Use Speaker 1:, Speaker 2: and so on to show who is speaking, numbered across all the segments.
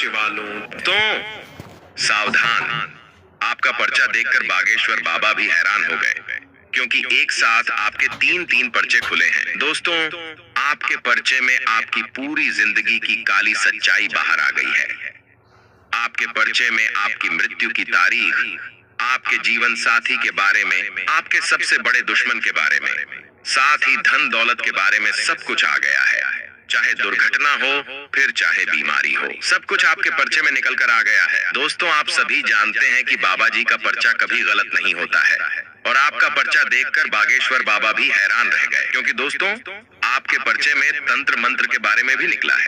Speaker 1: राशि वालों तो सावधान, आपका पर्चा देखकर बागेश्वर बाबा भी हैरान हो गए, क्योंकि एक साथ आपके तीन तीन पर्चे खुले हैं। दोस्तों, आपके पर्चे में आपकी पूरी जिंदगी की काली सच्चाई बाहर आ गई है। आपके पर्चे में आपकी मृत्यु की तारीख, आपके जीवन साथी के बारे में, आपके सबसे बड़े दुश्मन के बारे में, साथ ही धन दौलत के बारे में सब कुछ आ गया है। चाहे दुर्घटना हो फिर चाहे बीमारी हो, सब कुछ आपके पर्चे में निकल कर आ गया है। दोस्तों, आप सभी जानते हैं कि बाबा जी का पर्चा कभी गलत नहीं होता है, और आपका पर्चा देखकर बागेश्वर बाबा भी हैरान रह गए, क्योंकि दोस्तों आपके पर्चे में तंत्र मंत्र के बारे में भी निकला है।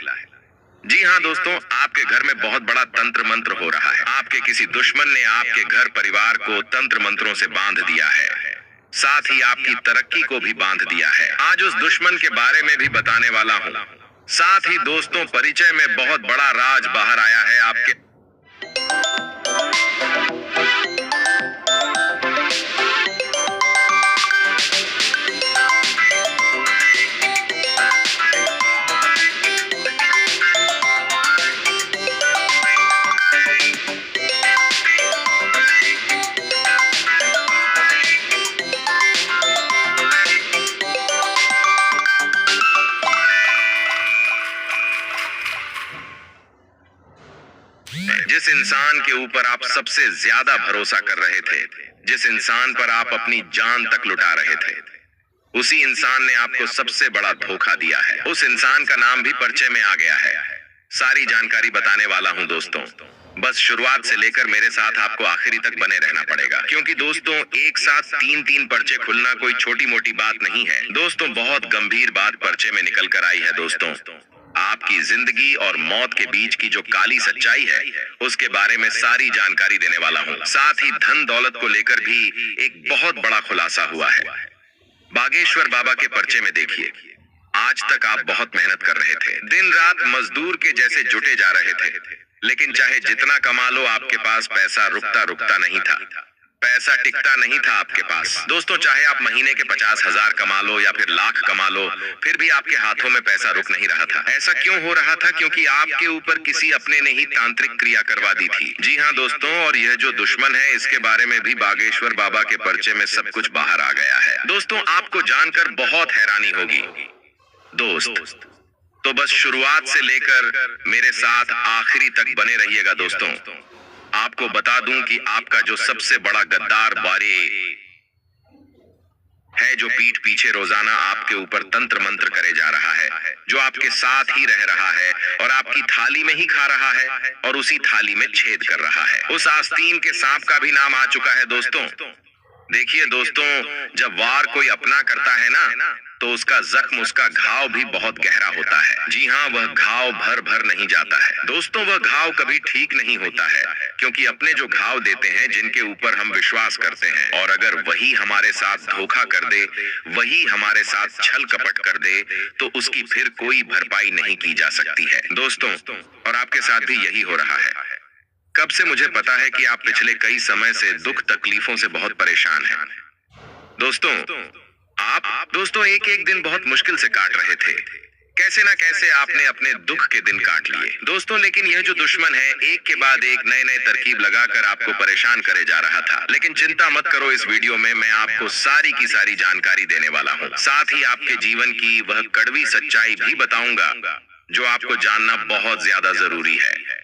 Speaker 1: जी हाँ दोस्तों, आपके घर में बहुत बड़ा तंत्र मंत्र हो रहा है। आपके किसी दुश्मन ने आपके घर परिवार को तंत्र मंत्रों से बांध दिया है, साथ ही आपकी तरक्की को भी बांध दिया है। आज उस दुश्मन के बारे में भी बताने वाला हूँ। साथ ही दोस्तों, परिचय में बहुत बड़ा राज बाहर आया है आपके। जिस इंसान के ऊपर आप सबसे ज्यादा भरोसा कर रहे थे, जिस इंसान पर आप अपनी जान तक लुटा रहे थे, उसी इंसान ने आपको सबसे बड़ा धोखा दिया है। उस इंसान का नाम भी पर्चे में आ गया है। सारी जानकारी बताने वाला हूं दोस्तों, बस शुरुआत से लेकर मेरे साथ आपको आखिरी तक बने रहना पड़ेगा, क्योंकि दोस्तों एक साथ तीन तीन पर्चे खुलना कोई छोटी मोटी बात नहीं है। दोस्तों, बहुत गंभीर बात पर्चे में निकल कर आई है। दोस्तों, आपकी जिंदगी और मौत के बीच की जो काली सच्चाई है, उसके बारे में सारी जानकारी देने वाला हूँ। साथ ही धन दौलत को लेकर भी एक बहुत बड़ा खुलासा हुआ है। बागेश्वर बाबा के पर्चे में देखिए, आज तक आप बहुत मेहनत कर रहे थे, दिन रात मजदूर के जैसे जुटे जा रहे थे, लेकिन चाहे जितना कमा लो आपके पास पैसा रुकता नहीं था, पैसा टिकता नहीं था आपके पास। दोस्तों, चाहे आप महीने के 50,000 कमा लो या फिर लाख कमा लो, फिर भी आपके हाथों में पैसा रुक नहीं रहा था। ऐसा क्यों हो रहा था? क्योंकि आपके ऊपर किसी अपने ने ही तांत्रिक क्रिया करवा दी थी। जी हाँ दोस्तों, और यह जो दुश्मन है, इसके बारे में भी बागेश्वर बाबा के पर्चे में सब कुछ बाहर आ गया है। दोस्तों, आपको जानकर बहुत हैरानी होगी दोस्त, तो बस शुरुआत से लेकर मेरे साथ आखिरी तक बने रहिएगा। दोस्तों, आपको बता दूं कि आपका जो सबसे बड़ा गद्दार बारी है, जो पीठ पीछे रोजाना आपके ऊपर तंत्र मंत्र करे जा रहा है, जो आपके साथ ही रह रहा है और आपकी थाली में ही खा रहा है और उसी थाली में छेद कर रहा है, उस आस्तीन के सांप का भी नाम आ चुका है। दोस्तों देखिए दोस्तों, जब वार कोई अपना करता है ना, तो उसका जख्म, उसका घाव भी बहुत गहरा होता है। जी हाँ, वह घाव भर भर नहीं जाता है दोस्तों, वह घाव कभी ठीक नहीं होता है, क्योंकि अपने जो घाव देते हैं, जिनके ऊपर हम विश्वास करते हैं, और अगर वही हमारे साथ धोखा कर दे, वही हमारे साथ छल कपट कर दे, तो उसकी फिर कोई भरपाई नहीं की जा सकती है दोस्तों। और आपके साथ भी यही हो रहा है। कब से मुझे पता है कि आप पिछले कई समय से दुख तकलीफों से बहुत परेशान हैं। दोस्तों, आप दोस्तों एक एक दिन बहुत मुश्किल से काट रहे थे, कैसे ना कैसे आपने अपने दुख के दिन काट लिए दोस्तों। लेकिन यह जो दुश्मन है, एक के बाद एक नए नए तरकीब लगाकर आपको परेशान करे जा रहा था। लेकिन चिंता मत करो, इस वीडियो में मैं आपको सारी की सारी जानकारी देने वाला हूँ। साथ ही आपके जीवन की वह कड़वी सच्चाई भी बताऊंगा, जो आपको जानना बहुत ज्यादा जरूरी है।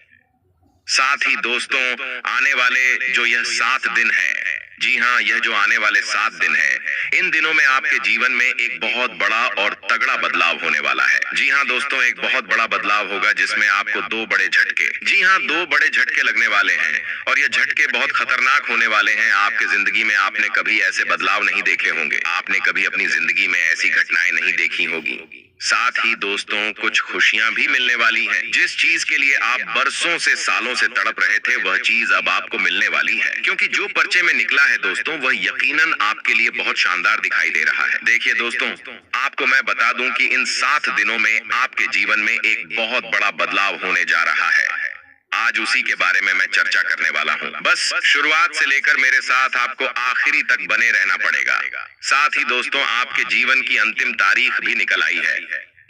Speaker 1: साथ ही दोस्तों, आने वाले जो यह 7 दिन है, जी हाँ, यह जो आने वाले 7 दिन है, इन दिनों में आपके जीवन में एक बहुत बड़ा और तगड़ा बदलाव होने वाला है। जी हाँ दोस्तों, एक बहुत बड़ा बदलाव होगा, जिसमें आपको 2 बड़े झटके, जी हाँ 2 बड़े झटके लगने वाले हैं, और ये झटके बहुत खतरनाक होने वाले हैं। आपके जिंदगी में आपने कभी ऐसे बदलाव नहीं देखे होंगे, आपने कभी अपनी जिंदगी में ऐसी घटनाएं नहीं देखी होगी। साथ ही दोस्तों, कुछ खुशियां भी मिलने वाली हैं। जिस चीज के लिए आप बरसों से, सालों से तड़प रहे थे, वह चीज अब आपको मिलने वाली है, क्योंकि जो पर्चे में निकला है दोस्तों, वह यकीनन आपके लिए बहुत शानदार दिखाई दे रहा है। देखिए दोस्तों, आपको मैं बता दूं कि इन 7 दिनों में आपके जीवन में एक बहुत बड़ा बदलाव होने जा रहा है। आज उसी के बारे में मैं चर्चा करने वाला हूँ। बस शुरुआत से लेकर मेरे साथ आपको आखिरी तक बने रहना पड़ेगा। साथ ही दोस्तों, आपके जीवन की अंतिम तारीख भी निकल आई है।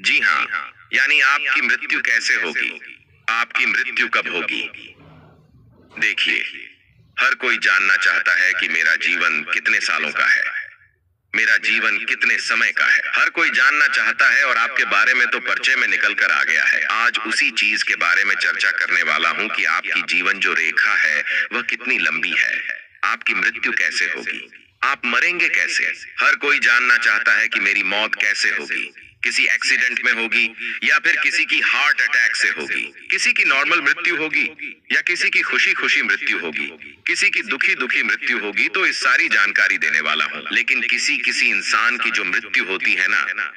Speaker 1: जी हाँ, यानी आपकी मृत्यु कैसे होगी, आपकी मृत्यु कब होगी? देखिए, हर कोई जानना चाहता है कि मेरा जीवन कितने सालों का है, मेरा जीवन कितने समय का है। हर कोई जानना चाहता है और आपके बारे में तो परिचय में निकल कर आ गया है। आज उसी चीज के बारे में चर्चा करने वाला हूं कि आपकी जीवन जो रेखा है वह कितनी लंबी है, आपकी मृत्यु कैसे होगी, आप मरेंगे कैसे। हर कोई जानना चाहता है कि मेरी मौत कैसे होगी, किसी एक्सीडेंट में होगी या फिर किसी की हार्ट अटैक से होगी, किसी की नॉर्मल मृत्यु होगी या किसी की खुशी खुशी मृत्यु होगी, किसी की दुखी दुखी मृत्यु होगी। तो इस सारी जानकारी देने वाला हूं। लेकिन किसी इंसान की जो मृत्यु होती है ना,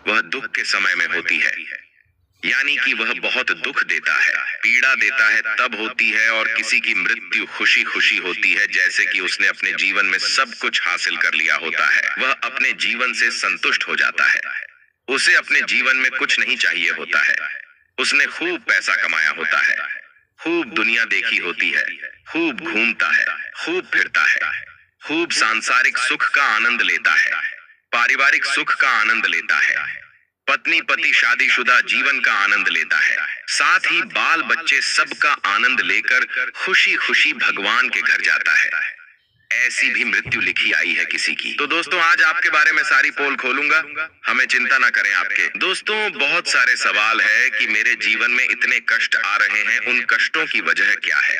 Speaker 1: वह दुख के समय में होती है, यानी कि वह बहुत दुख देता है, पीड़ा देता है, तब होती है। और किसी की मृत्यु खुशी खुशी होती है, जैसे कि उसने अपने जीवन में सब कुछ हासिल कर लिया होता है, वह अपने जीवन से संतुष्ट हो जाता है, उसे अपने जीवन में कुछ नहीं चाहिए होता है, उसने खूब पैसा कमाया होता है, खूब दुनिया देखी होती है, खूब घूमता है, खूब फिरता है, खूब सांसारिक सुख का आनंद लेता है, पारिवारिक सुख का आनंद लेता है, पत्नी पति शादीशुदा जीवन का आनंद लेता है, साथ ही बाल बच्चे सबका आनंद लेकर खुशी खुशी भगवान के घर जाता है। ऐसी भी मृत्यु लिखी आई है किसी की। तो दोस्तों, आज आपके बारे में सारी पोल खोलूंगा, हमें चिंता ना करें आपके। दोस्तों, बहुत सारे सवाल है कि मेरे जीवन में इतने कष्ट आ रहे हैं, उन कष्टों की वजह क्या है,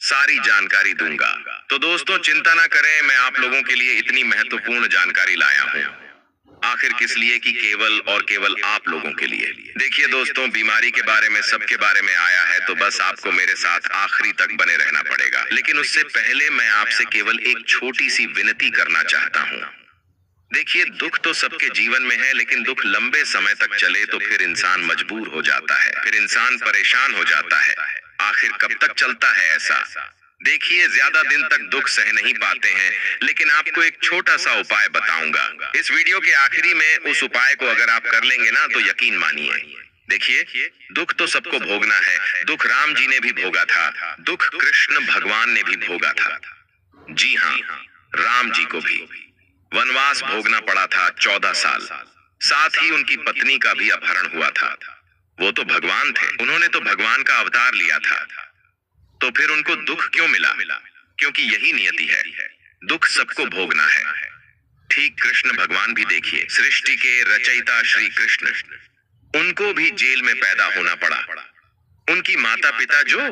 Speaker 1: सारी जानकारी दूंगा। तो दोस्तों, चिंता ना करें, मैं आप लोगों के लिए इतनी महत्वपूर्ण जानकारी लाया हूँ। आखिर किस लिए? कि केवल और केवल आप लोगों के लिए। देखिए दोस्तों, बीमारी के बारे में सबके बारे में आया है, तो बस आपको मेरे साथ आखिरी तक बने रहना पड़ेगा। लेकिन उससे पहले मैं आपसे केवल एक छोटी सी विनती करना चाहता हूँ। देखिए, दुख तो सबके जीवन में है, लेकिन दुख लंबे समय तक चले तो फिर इंसान मजबूर हो जाता है, फिर इंसान परेशान हो जाता है। आखिर कब तक चलता है ऐसा? देखिए, ज्यादा दिन तक दुख सह नहीं पाते हैं, लेकिन आपको एक छोटा सा उपाय बताऊंगा। इस वीडियो के आखिरी में उस उपाय को अगर आप कर लेंगे ना, तो यकीन मानिए। देखिए, दुख तो सबको भोगना है, दुख राम जी ने भी भोगा था, दुख कृष्ण भगवान ने भी भोगा था। जी हाँ, राम जी को भी वनवास भोगना पड़ा था 14 साल, साथ ही उनकी पत्नी का भी अपहरण हुआ था। वो तो भगवान थे, उन्होंने तो भगवान का अवतार लिया था, तो फिर उनको दुख क्यों मिला? क्योंकि यही नियति है, दुख सबको भोगना है। ठीक कृष्ण भगवान भी देखिए, सृष्टि के रचयिता श्री कृष्ण, उनको भी जेल में पैदा होना पड़ा। उनकी माता पिता जो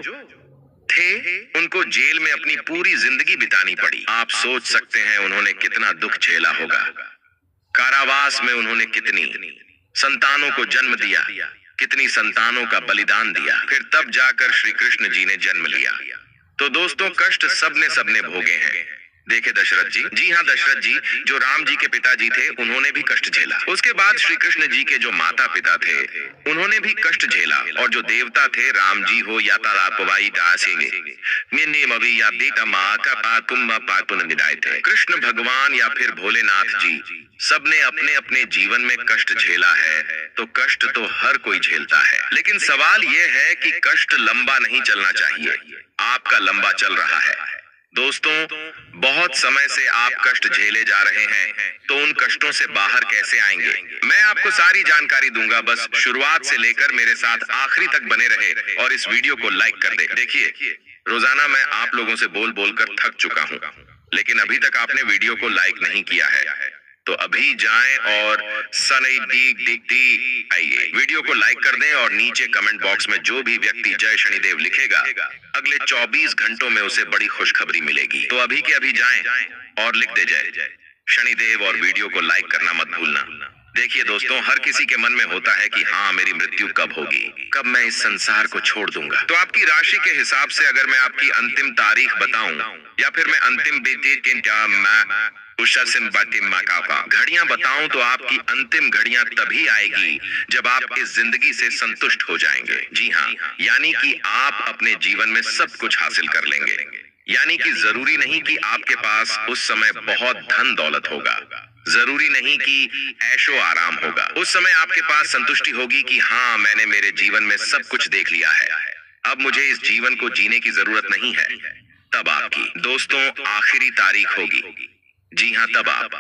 Speaker 1: थे, उनको जेल में अपनी पूरी जिंदगी बितानी पड़ी। आप सोच सकते हैं उन्होंने कितना दुख झेला होगा। कारावास में उन्होंने कितनी संतानों को जन्म दिया, कितनी संतानों का बलिदान दिया, फिर तब जाकर श्री कृष्ण जी ने जन्म लिया। तो दोस्तों, कष्ट सबने भोगे हैं। देखे दशरथ जी, जी हाँ, दशरथ जी जो राम जी के पिताजी थे, उन्होंने भी कष्ट झेला। उसके बाद श्री कृष्ण जी के जो माता पिता थे, उन्होंने भी कष्ट झेला। और जो देवता थे, राम जी हो या थे, कृष्ण भगवान या फिर भोलेनाथ जी, सबने अपने अपने जीवन में कष्ट झेला है। तो कष्ट तो हर कोई झेलता है, लेकिन सवाल यह है कि कष्ट लंबा नहीं चलना चाहिए। आपका लंबा चल रहा है। दोस्तों, बहुत समय से आप कष्ट झेले जा रहे हैं, तो उन कष्टों से बाहर कैसे आएंगे? मैं आपको सारी जानकारी दूंगा, बस शुरुआत से लेकर मेरे साथ आखिरी तक बने रहे और इस वीडियो को लाइक कर दे। देखिए, रोजाना मैं आप लोगों से बोल बोलकर थक चुका हूं, लेकिन अभी तक आपने वीडियो को लाइक नहीं किया है, तो अभी जाएं और आइए वीडियो को लाइक कर दें और नीचे कमेंट बॉक्स में जो भी व्यक्ति जय शनिदेव लिखेगा, अगले 24 घंटों में उसे बड़ी खुशखबरी मिलेगी। तो अभी के अभी जाएं और लिख दे जय शनिदेव और वीडियो को लाइक करना मत भूलना। देखिए दोस्तों, हर किसी के मन में होता है कि हाँ, मेरी मृत्यु कब होगी, कब मैं इस संसार को छोड़ दूंगा। तो आपकी राशि के हिसाब से अगर मैं आपकी अंतिम तारीख बताऊं या फिर मैं अंतिम घड़ियां बताऊं, तो आपकी अंतिम घड़ियां तभी आएगी जब आप इस जिंदगी से संतुष्ट हो जाएंगे। जी हाँ, यानी कि आप अपने जीवन में सब कुछ हासिल कर लेंगे। यानी कि जरूरी नहीं कि आपके पास उस समय बहुत धन दौलत होगा, जरूरी नहीं कि ऐशो आराम होगा। उस समय आपके पास संतुष्टि होगी कि हाँ, मैंने मेरे जीवन में सब कुछ देख लिया है, अब मुझे इस जीवन को जीने की जरूरत नहीं है। तब आपकी दोस्तों आखिरी तारीख होगी। जी हाँ, तब आप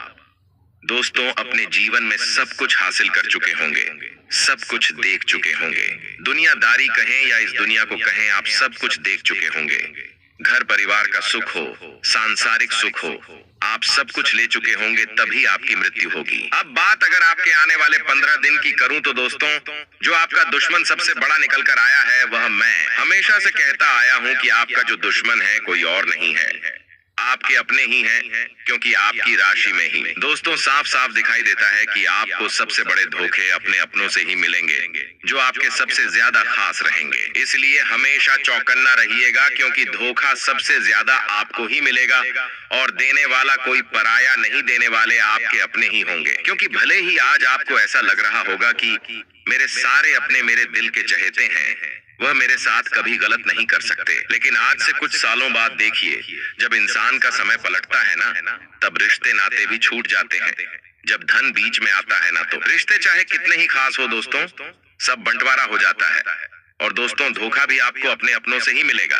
Speaker 1: दोस्तों अपने जीवन में सब कुछ हासिल कर चुके होंगे, सब कुछ देख चुके होंगे। दुनियादारी कहें या इस दुनिया को कहें, आप सब कुछ देख चुके होंगे। घर परिवार का सुख हो, सांसारिक सुख हो, आप सब कुछ ले चुके होंगे, तभी आपकी मृत्यु होगी। अब बात अगर आपके आने वाले 15 दिन की करूं तो दोस्तों, जो आपका दुश्मन सबसे बड़ा निकल कर आया है वह मैं हमेशा से कहता आया हूं कि आपका जो दुश्मन है कोई और नहीं है, आपके अपने ही हैं, क्योंकि आपकी राशि में ही दोस्तों साफ साफ दिखाई देता है कि आपको सबसे बड़े धोखे अपने अपनों से ही मिलेंगे, जो आपके सबसे ज्यादा खास रहेंगे। इसलिए हमेशा चौकन्ना रहिएगा, क्योंकि धोखा सबसे ज्यादा आपको ही मिलेगा और देने वाला कोई पराया नहीं, देने वाले आपके अपने ही होंगे। क्योंकि भले ही आज आपको ऐसा लग रहा होगा कि मेरे सारे अपने मेरे दिल के चहेते हैं, वह मेरे साथ कभी गलत नहीं कर सकते, लेकिन आज से कुछ सालों बाद देखिए, जब इंसान का समय पलटता है ना, तब रिश्ते नाते भी छूट जाते हैं। जब धन बीच में आता है ना, तो रिश्ते चाहे कितने ही खास हो दोस्तों, सब बंटवारा हो जाता है। और दोस्तों धोखा भी आपको अपने अपनों से ही मिलेगा।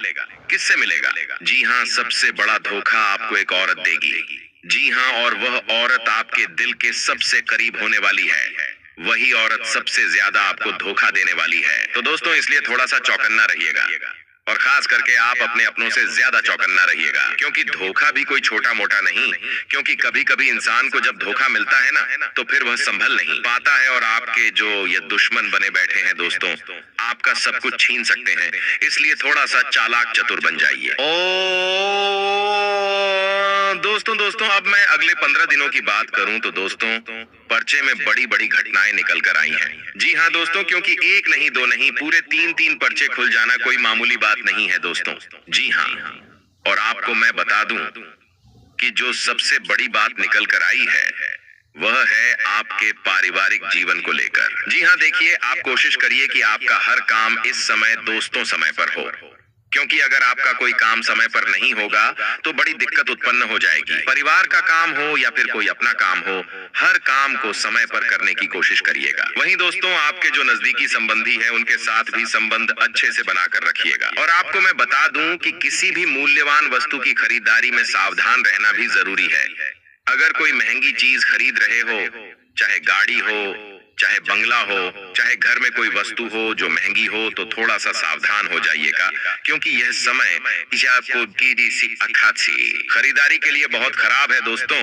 Speaker 1: किससे मिलेगा? जी हाँ, सबसे बड़ा धोखा आपको एक औरत देगी। जी हाँ, और वह औरत आपके दिल के सबसे करीब होने वाली है। वही औरत सबसे ज्यादा आपको धोखा देने वाली है। तो दोस्तों इसलिए थोड़ा सा चौकन्ना रहिएगा, और खास करके आप अपने अपनों से ज्यादा चौकन्ना रहिएगा, क्योंकि धोखा भी कोई छोटा मोटा नहीं। क्योंकि कभी कभी इंसान को जब धोखा मिलता है ना, तो फिर वह संभल नहीं पाता है, और आपके जो ये दुश्मन बने बैठे हैं दोस्तों, आपका सब कुछ छीन सकते हैं। इसलिए थोड़ा सा चालाक चतुर बन जाइए। दोस्तों अब मैं अगले 15 दिनों की बात करूं तो दोस्तों, पर्चे में बड़ी बड़ी घटनाएं निकल कर आई हैं। जी हाँ दोस्तों, क्योंकि एक नहीं दो नहीं, पूरे 3 पर्चे खुल जाना कोई मामूली बात नहीं है दोस्तों। जी हाँ, और आपको मैं बता दूं कि जो सबसे बड़ी बात निकल कर आई है वह है आपके पारिवारिक जीवन को लेकर। जी हाँ, देखिए आप कोशिश करिए कि आपका हर काम इस समय दोस्तों समय पर हो, क्योंकि अगर आपका कोई काम समय पर नहीं होगा तो बड़ी दिक्कत उत्पन्न हो जाएगी। परिवार का काम हो या फिर कोई अपना काम हो, हर काम को समय पर करने की कोशिश करिएगा। वहीं दोस्तों आपके जो नजदीकी संबंधी हैं उनके साथ भी संबंध अच्छे से बनाकर रखिएगा। और आपको मैं बता दूं कि किसी भी मूल्यवान वस्तु की खरीदारी में सावधान रहना भी जरूरी है। अगर कोई महंगी चीज खरीद रहे हो, चाहे गाड़ी हो, चाहे बंगला हो, चाहे घर में कोई वस्तु हो जो महंगी हो, तो थोड़ा सा सावधान हो जाइएगा, क्योंकि यह समय खरीदारी के लिए बहुत खराब है दोस्तों।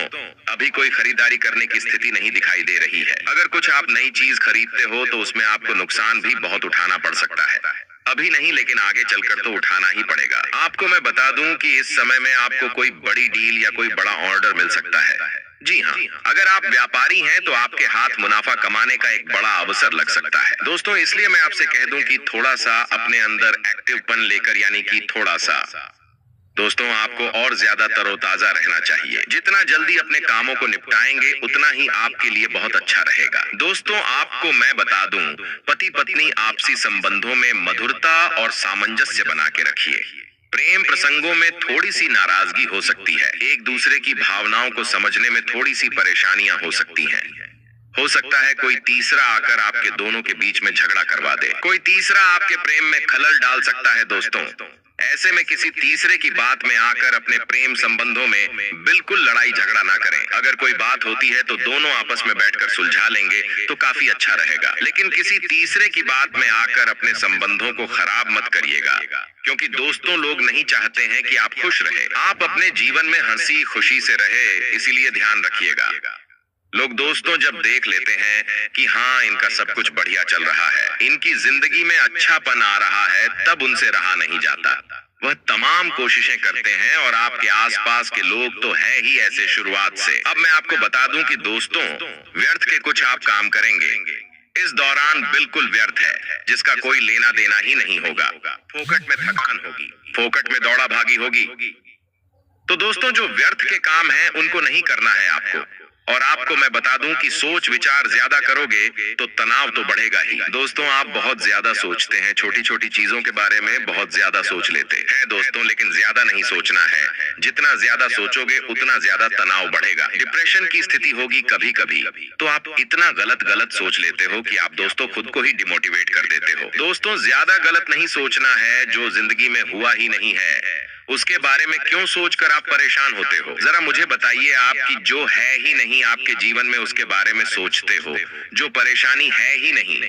Speaker 1: अभी कोई खरीदारी करने की स्थिति नहीं दिखाई दे रही है। अगर कुछ आप नई चीज खरीदते हो तो उसमें आपको नुकसान भी बहुत उठाना पड़ सकता है। अभी नहीं, लेकिन आगे चलकर तो उठाना ही पड़ेगा। आपको मैं बता दूं कि इस समय में आपको कोई बड़ी डील या कोई बड़ा ऑर्डर मिल सकता है। जी हाँ, अगर आप व्यापारी हैं तो आपके हाथ मुनाफा कमाने का एक बड़ा अवसर लग सकता है दोस्तों। इसलिए मैं आपसे कह दूं कि थोड़ा सा अपने अंदर एक्टिवपन लेकर, यानी कि थोड़ा सा दोस्तों आपको और ज्यादा तरोताजा रहना चाहिए। जितना जल्दी अपने कामों को निपटाएंगे उतना ही आपके लिए बहुत अच्छा रहेगा। दोस्तों आपको मैं बता दूं, पति पत्नी आपसी संबंधों में मधुरता और सामंजस्य बना के रखिए। प्रेम प्रसंगों में थोड़ी सी नाराजगी हो सकती है, एक दूसरे की भावनाओं को समझने में थोड़ी सी परेशानियां हो सकती हैं। हो सकता है कोई तीसरा आकर आपके दोनों के बीच में झगड़ा करवा दे, कोई तीसरा आपके प्रेम में खलल डाल सकता है दोस्तों। ऐसे में किसी तीसरे की बात में आकर अपने प्रेम संबंधों में बिल्कुल लड़ाई झगड़ा ना करें। अगर कोई बात होती है तो दोनों आपस में बैठकर सुलझा लेंगे तो काफी अच्छा रहेगा, लेकिन किसी तीसरे की बात में आकर अपने संबंधों को खराब मत करिएगा, क्योंकि दोस्तों लोग नहीं चाहते हैं कि आप खुश रहे। आप अपने जीवन में हंसी खुशी से रहे, इसीलिए ध्यान रखिएगा। लोग दोस्तों जब देख लेते हैं कि हाँ इनका सब कुछ बढ़िया चल रहा है, इनकी जिंदगी में अच्छापन आ रहा है, तब उनसे रहा नहीं जाता। वह तमाम कोशिशें करते हैं, और आपके आसपास के लोग तो हैं ही ऐसे शुरुआत से। अब मैं आपको बता दूं कि दोस्तों व्यर्थ के कुछ आप काम करेंगे इस दौरान बिल्कुल व्यर्थ है, जिसका कोई लेना देना ही नहीं होगा। फोकट में थकान होगी, फोकट में दौड़ा भागी होगी। तो दोस्तों जो व्यर्थ के काम हैं उनको नहीं करना है आपको। और आपको मैं बता दूं कि सोच विचार ज्यादा करोगे तो तनाव तो बढ़ेगा ही। दोस्तों आप बहुत ज्यादा सोचते हैं, छोटी छोटी चीजों के बारे में बहुत ज्यादा सोच लेते हैं दोस्तों, लेकिन ज्यादा नहीं सोचना है। जितना ज्यादा सोचोगे उतना ज्यादा तनाव बढ़ेगा, डिप्रेशन की स्थिति होगी कभी कभी। तो आप इतना गलत सोच लेते हो कि आप दोस्तों खुद को ही डिमोटिवेट कर देते हो। दोस्तों ज्यादा गलत नहीं सोचना है, जो जिंदगी में हुआ ही नहीं है उसके बारे में क्यों सोचकर आप परेशान होते हो? जरा मुझे बताइए, आपकी जो है ही नहीं आपके जीवन में उसके बारे में सोचते हो। जो परेशानी है ही नहीं,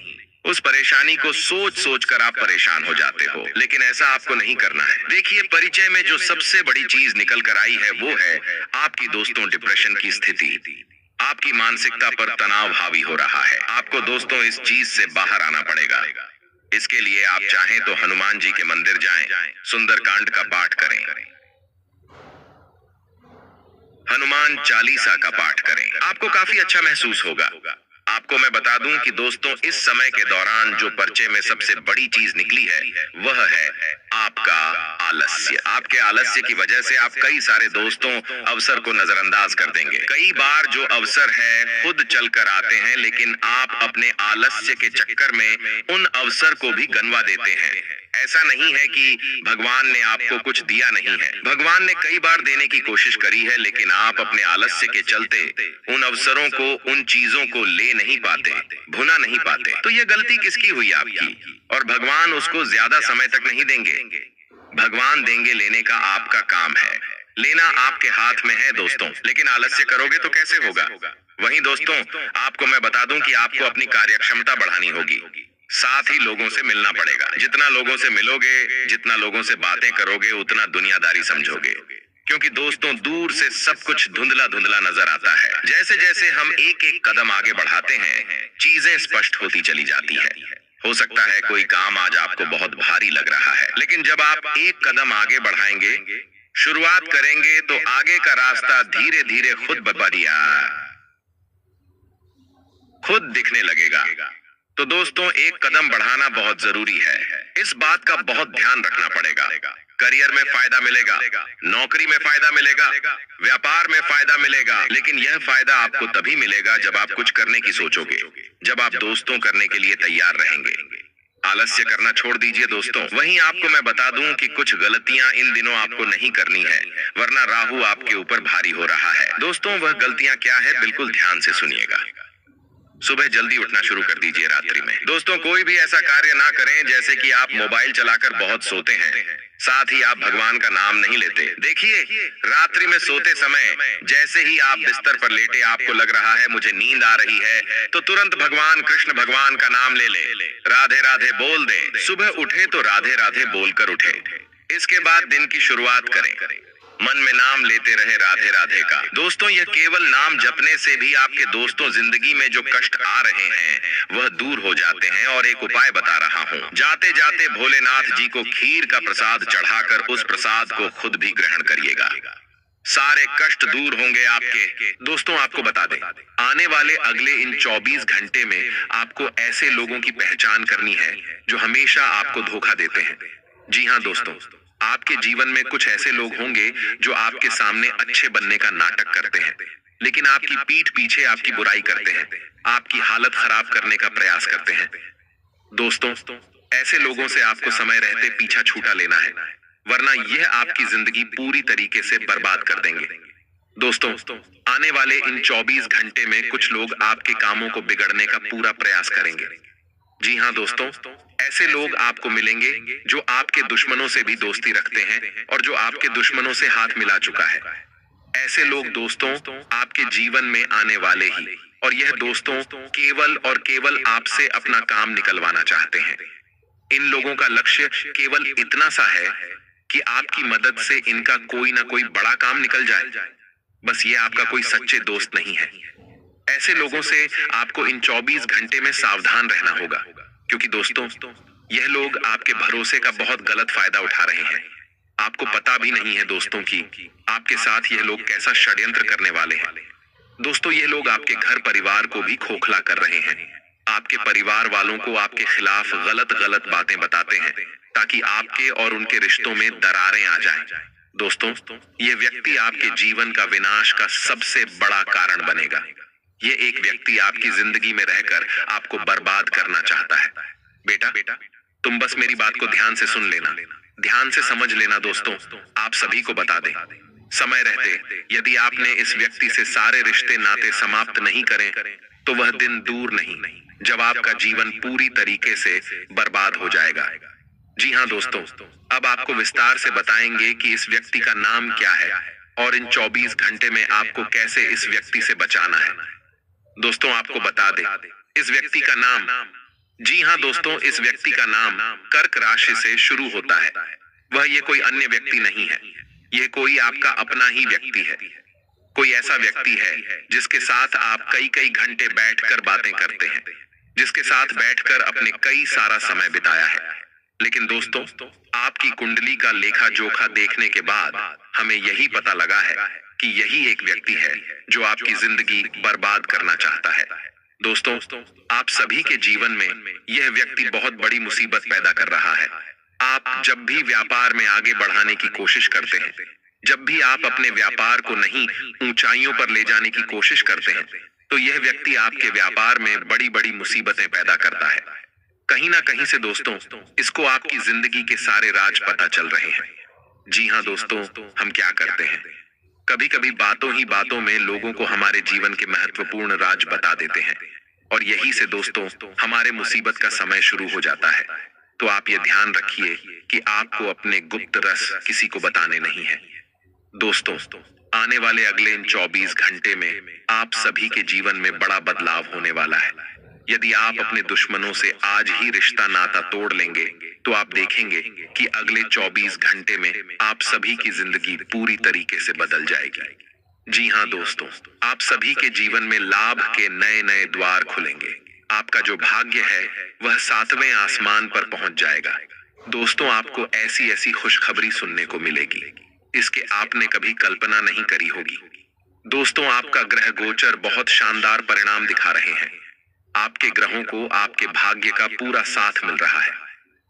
Speaker 1: उस परेशानी को सोच सोच कर आप परेशान हो जाते हो। लेकिन ऐसा आपको नहीं करना है। देखिए, परिचय में जो सबसे बड़ी चीज निकल कर आई है वो है आपकी दोस्तों डिप्रेशन की स्थिति। आपकी मानसिकता पर तनाव हावी हो रहा है। आपको दोस्तों इस चीज से बाहर आना पड़ेगा। इसके लिए आप चाहें तो हनुमान जी के मंदिर जाएं, सुंदरकांड का पाठ करें, हनुमान चालीसा का पाठ करें। आपको काफी अच्छा महसूस होगा। आपको मैं बता दूं कि दोस्तों, इस समय के दौरान जो परिचय में सबसे बड़ी चीज निकली है वह है आपका आलस्य। आपके आलस्य की वजह से आप कई सारे दोस्तों अवसर को नजरअंदाज कर देंगे। कई बार जो अवसर है खुद चलकर आते हैं, लेकिन आप अपने आलस्य के चक्कर में उन अवसर को भी गंवा देते हैं। ऐसा नहीं है कि भगवान ने आपको कुछ दिया नहीं है। भगवान ने कई बार देने की कोशिश करी है, लेकिन आप अपने आलस्य के चलते उन अवसरों को, उन चीजों को ले नहीं पाते, भुना नहीं पाते। तो यह गलती किसकी हुई? आपकी। और भगवान उसको ज्यादा समय तक नहीं देंगे। भगवान देंगे, लेने का आपका काम है। लेना आपके हाथ में है दोस्तों, लेकिन आलस्य करोगे तो कैसे होगा? वहीं दोस्तों, आपको मैं बता दूं कि आपको अपनी कार्यक्षमता बढ़ानी होगी। साथ ही लोगों से मिलना पड़ेगा। जितना लोगों से मिलोगे, जितना लोगों से बातें करोगे, उतना दुनियादारी समझोगे। क्योंकि दोस्तों, दूर से सब कुछ धुंधला धुंधला नजर आता है। जैसे जैसे हम एक एक कदम आगे बढ़ाते हैं, चीजें स्पष्ट होती चली जाती है। हो सकता है कोई काम आज आपको बहुत भारी लग रहा है, लेकिन जब आप एक कदम आगे बढ़ाएंगे, शुरुआत करेंगे, तो आगे का रास्ता धीरे धीरे खुद दिखने लगेगा। तो दोस्तों, एक कदम बढ़ाना बहुत जरूरी है। इस बात का बहुत ध्यान रखना पड़ेगा। करियर में फायदा मिलेगा, नौकरी में फायदा मिलेगा, व्यापार में फायदा मिलेगा, लेकिन यह फायदा आपको तभी मिलेगा जब आप कुछ करने की सोचोगे, जब आप दोस्तों करने के लिए तैयार रहेंगे। आलस्य करना छोड़ दीजिए दोस्तों। वहीं आपको मैं बता दूं कि कुछ गलतियां इन दिनों आपको नहीं करनी है, वरना राहु आपके ऊपर भारी हो रहा है। दोस्तों, वह गलतियां क्या है, बिल्कुल ध्यान से सुनिएगा। सुबह जल्दी उठना शुरू कर दीजिए रात्रि में। दोस्तों, कोई भी ऐसा कार्य ना करें जैसे कि आप मोबाइल चलाकर बहुत सोते हैं, साथ ही आप भगवान का नाम नहीं लेते। देखिए, रात्रि में सोते समय जैसे ही आप बिस्तर पर लेटे आपको लग रहा है मुझे नींद आ रही है, तो तुरंत भगवान कृष्ण भगवान का नाम ले ले, राधे राधे बोल दे। सुबह उठे तो राधे राधे बोलकर उठे। इसके बाद दिन की शुरुआत करें, मन में नाम लेते रहे राधे राधे का। दोस्तों, यह केवल नाम जपने से भी आपके दोस्तों जिंदगी में जो कष्ट आ रहे हैं वह दूर हो जाते हैं। और एक उपाय बता रहा हूँ, जाते जाते भोलेनाथ जी को खीर का प्रसाद चढ़ाकर उस प्रसाद को खुद भी ग्रहण करिएगा। सारे कष्ट दूर होंगे आपके। दोस्तों, आपको बता दें, आने वाले अगले इन 24 घंटे में आपको ऐसे लोगों की पहचान करनी है जो हमेशा आपको धोखा देते हैं। जी हाँ दोस्तों, आपके जीवन में कुछ ऐसे लोग होंगे जो आपके सामने अच्छे बनने का नाटक करते हैं, लेकिन आपकी पीठ पीछे आपकी बुराई करते हैं, आपकी हालत खराब करने का प्रयास करते हैं। दोस्तों, ऐसे लोगों से आपको समय रहते पीछा छूटा लेना है, वरना यह आपकी जिंदगी पूरी तरीके से बर्बाद कर देंगे। दोस्तों, आने वाले इन 24 घंटे में कुछ लोग आपके कामों को बिगड़ने का पूरा प्रयास करेंगे। जी हाँ दोस्तों, ऐसे लोग आपको मिलेंगे जो आपके दुश्मनों से भी दोस्ती रखते हैं और जो आपके दुश्मनों से हाथ मिला चुका है। ऐसे लोग दोस्तों आपके जीवन में आने वाले ही, और यह दोस्तों केवल और केवल आपसे अपना काम निकलवाना चाहते हैं। इन लोगों का लक्ष्य केवल इतना सा है कि आपकी मदद से इनका कोई ना कोई बड़ा काम निकल जाए। बस ये आपका कोई सच्चे दोस्त नहीं है। ऐसे लोगों से आपको इन 24 घंटे में सावधान रहना होगा, क्योंकि दोस्तों यह लोग आपके भरोसे का बहुत गलत फायदा उठा रहे हैं। आपको पता भी नहीं है दोस्तों कि आपके साथ यह लोग कैसा षड्यंत्र करने वाले हैं। दोस्तों, यह लोग आपके घर परिवार को भी खोखला कर रहे हैं। आपके परिवार वालों को आपके खिलाफ गलत गलत बातें बताते हैं ताकि आपके और उनके रिश्तों में दरारें आ जाएं। दोस्तों, यह व्यक्ति आपके जीवन का विनाश का सबसे बड़ा कारण बनेगा। ये एक व्यक्ति आपकी जिंदगी में रहकर आपको बर्बाद करना चाहता है। बेटा, तुम बस मेरी बात को ध्यान से सुन लेना, ध्यान से समझ लेना। दोस्तों, आप सभी को बता दें, समय रहते यदि आपने इस व्यक्ति से सारे रिश्ते नाते समाप्त नहीं करें तो वह दिन दूर नहीं जब आपका जीवन पूरी तरीके से बर्बाद हो जाएगा। जी हाँ दोस्तों, अब आपको विस्तार से बताएंगे कि इस व्यक्ति का नाम क्या है और इन 24 घंटे में आपको कैसे इस व्यक्ति से बचाना है। दोस्तों आपको बता दें, इस व्यक्ति का नाम, जी हाँ दोस्तों, इस व्यक्ति का नाम कर्क राशि से शुरू होता है। वह ये कोई अन्य व्यक्ति नहीं है, यह कोई आपका अपना ही व्यक्ति है। कोई ऐसा व्यक्ति है जिसके साथ आप कई कई घंटे बैठकर बातें करते हैं, जिसके साथ बैठकर अपने कई सारा समय बिताया है। लेकिन दोस्तों, आपकी कुंडली का लेखा जोखा देखने के बाद हमें यही पता लगा है कि यही एक व्यक्ति है जो आपकी जिंदगी बर्बाद करना चाहता है। दोस्तों, आप सभी के जीवन में यह व्यक्ति बहुत बड़ी मुसीबत पैदा कर रहा है। आप जब भी व्यापार में आगे बढ़ाने की कोशिश करते हैं, जब भी आप अपने व्यापार को नहीं ऊंचाइयों पर ले जाने की कोशिश करते हैं, तो यह व्यक्ति आपके व्यापार में बड़ी बड़ी मुसीबतें पैदा करता है। कहीं ना कहीं से दोस्तों, इसको आपकी जिंदगी के सारे राज पता चल रहे हैं। जी हाँ दोस्तों, हम क्या करते हैं, कभी कभी बातों ही बातों में लोगों को हमारे जीवन के महत्वपूर्ण राज बता देते हैं, और यही से दोस्तों हमारे मुसीबत का समय शुरू हो जाता है। तो आप ये ध्यान रखिए कि आपको अपने गुप्त रस किसी को बताने नहीं है। दोस्तों, आने वाले अगले इन 24 घंटे में आप सभी के जीवन में बड़ा बदलाव होने वाला है। यदि आप अपने दुश्मनों से आज ही रिश्ता नाता तोड़ लेंगे, तो आप देखेंगे कि अगले 24 घंटे में आप सभी की जिंदगी पूरी तरीके से बदल जाएगी। जी हाँ दोस्तों, आप सभी के जीवन में लाभ के नए नए द्वार खुलेंगे। आपका जो भाग्य है वह 7वें आसमान पर पहुंच जाएगा। दोस्तों, आपको ऐसी ऐसी खुशखबरी सुनने को मिलेगी, इसके आपने कभी कल्पना नहीं करी होगी। दोस्तों, आपका ग्रह गोचर बहुत शानदार परिणाम दिखा रहे हैं। आपके ग्रहों को आपके भाग्य का पूरा साथ मिल रहा है।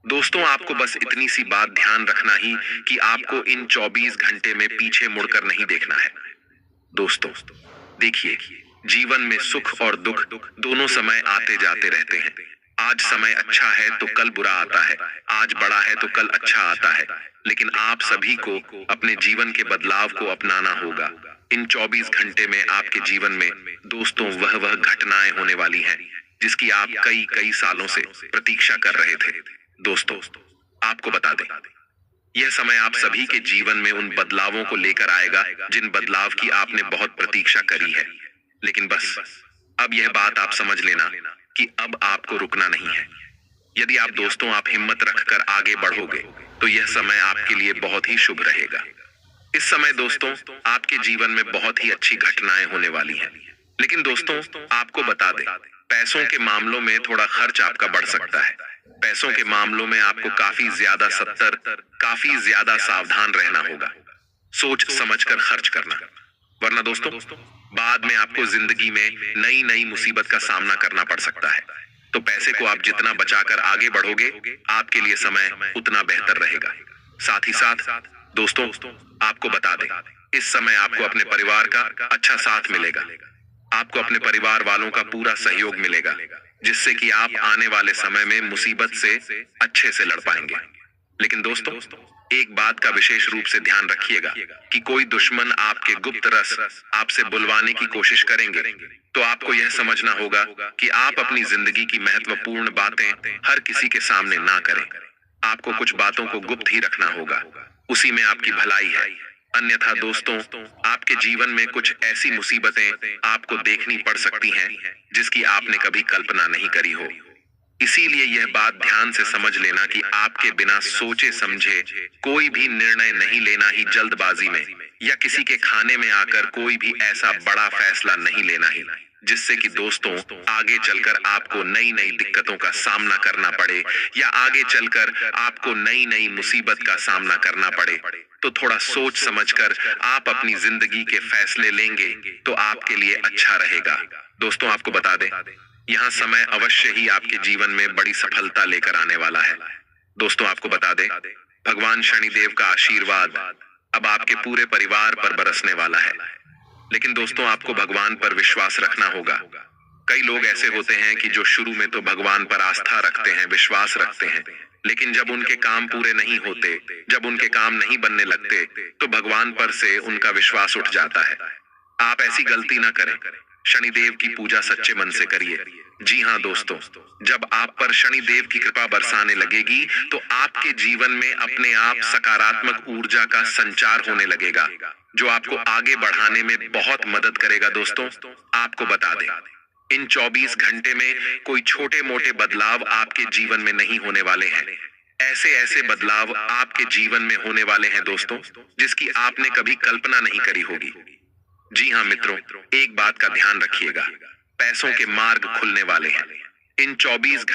Speaker 1: दोस्तों, आपको बस इतनी सी बात ध्यान रखना ही कि आपको इन 24 घंटे में पीछे मुड़कर नहीं देखना है। दोस्तों देखिए, जीवन में सुख और दुख दोनों समय आते जाते रहते हैं। आज समय अच्छा है तो कल बुरा आता है, आज बड़ा है तो कल अच्छा आता है। लेकिन आप सभी को अपने जीवन के बदलाव को अपनाना होगा। इन 24 घंटे में आपके जीवन में दोस्तों वह घटनाएं होने वाली हैं जिसकी आप कई कई सालों से प्रतीक्षा कर रहे थे। दोस्तों, आपको बता दें, यह समय आप सभी के जीवन में उन बदलावों को लेकर आएगा जिन बदलाव की आपने बहुत प्रतीक्षा करी है। लेकिन बस अब यह बात आप समझ लेना कि अब आपको रुकना नहीं है। यदि आप दोस्तों आप हिम्मत रखकर आगे बढ़ोगे तो यह समय आपके लिए बहुत ही शुभ रहेगा। इस समय दोस्तों आपके जीवन में बहुत ही अच्छी घटनाएं होने वाली हैं। लेकिन दोस्तों आपको बता दें, पैसों के मामलों में थोड़ा खर्च आपका बढ़ सकता है। पैसों के मामलों में आपको काफी ज्यादा सतर्क, काफी ज्यादा सावधान रहना होगा। सोच समझकर खर्च करना, वरना दोस्तों बाद में आपको जिंदगी में नई नई मुसीबत का सामना करना पड़ सकता है। तो पैसे को आप जितना बचाकर आगे बढ़ोगे, आपके लिए समय उतना बेहतर रहेगा। साथ ही साथ दोस्तों आपको बता दें, इस समय आपको अपने परिवार का अच्छा साथ मिलेगा। आपको अपने परिवार वालों का पूरा सहयोग मिलेगा, जिससे कि आप आने वाले समय में मुसीबत से अच्छे से लड़ पाएंगे। लेकिन दोस्तों एक बात का विशेष रूप से ध्यान रखिएगा कि कोई दुश्मन आपके गुप्त रस आपसे बुलवाने की कोशिश करेंगे तो आपको यह समझना होगा कि आप अपनी जिंदगी की महत्वपूर्ण बातें हर किसी के सामने ना करें। आपको कुछ बातों को गुप्त ही रखना होगा, उसी में आपकी भलाई है। अन्यथा दोस्तों आपके जीवन में कुछ ऐसी मुसीबतें आपको देखनी पड़ सकती हैं जिसकी आपने कभी कल्पना नहीं करी हो। इसीलिए यह बात ध्यान से समझ लेना कि आपके बिना सोचे समझे कोई भी निर्णय नहीं लेना ही जल्दबाजी में, या किसी के खाने में आकर कोई भी ऐसा बड़ा फैसला नहीं लेना ही जिससे कि दोस्तों आगे चलकर आपको नई नई दिक्कतों का सामना करना पड़े, या आगे चलकर आपको नई नई मुसीबत का सामना करना पड़े। तो थोड़ा सोच समझकर आप अपनी जिंदगी के फैसले लेंगे तो आपके लिए अच्छा रहेगा। दोस्तों आपको बता दें, यहाँ समय अवश्य ही आपके जीवन में बड़ी सफलता लेकर आने वाला है। दोस्तों आपको बता दें, भगवान शनिदेव का आशीर्वाद अब आपके पूरे परिवार पर बरसने वाला है। लेकिन दोस्तों आपको भगवान पर विश्वास रखना होगा। कई लोग ऐसे होते हैं कि जो शुरू में तो भगवान पर आस्था रखते हैं, विश्वास रखते हैं, लेकिन जब उनके काम पूरे नहीं होते, जब उनके काम नहीं बनने लगते, तो भगवान पर से उनका विश्वास उठ जाता है। आप ऐसी गलती ना करें, शनिदेव की पूजा सच्चे मन से करिए। जी हाँ दोस्तों, जब आप पर शनिदेव की कृपा बरसाने लगेगी तो आपके जीवन में अपने आप सकारात्मक ऊर्जा का संचार होने लगेगा, जो आपको आगे बढ़ाने में बहुत मदद करेगा। दोस्तों, आपको बता दें, इन 24 घंटे में कोई छोटे मोटे बदलाव आपके जीवन में नहीं होने वाले हैं। ऐसे ऐसे बदलाव आपके जीवन में होने वाले हैं दोस्तों, जिसकी आपने कभी कल्पना नहीं करी होगी। जी हाँ मित्रों, एक बात का ध्यान रखिएगा, पैसों के मार्ग खुलने वाले हैं। इन 24 घंटे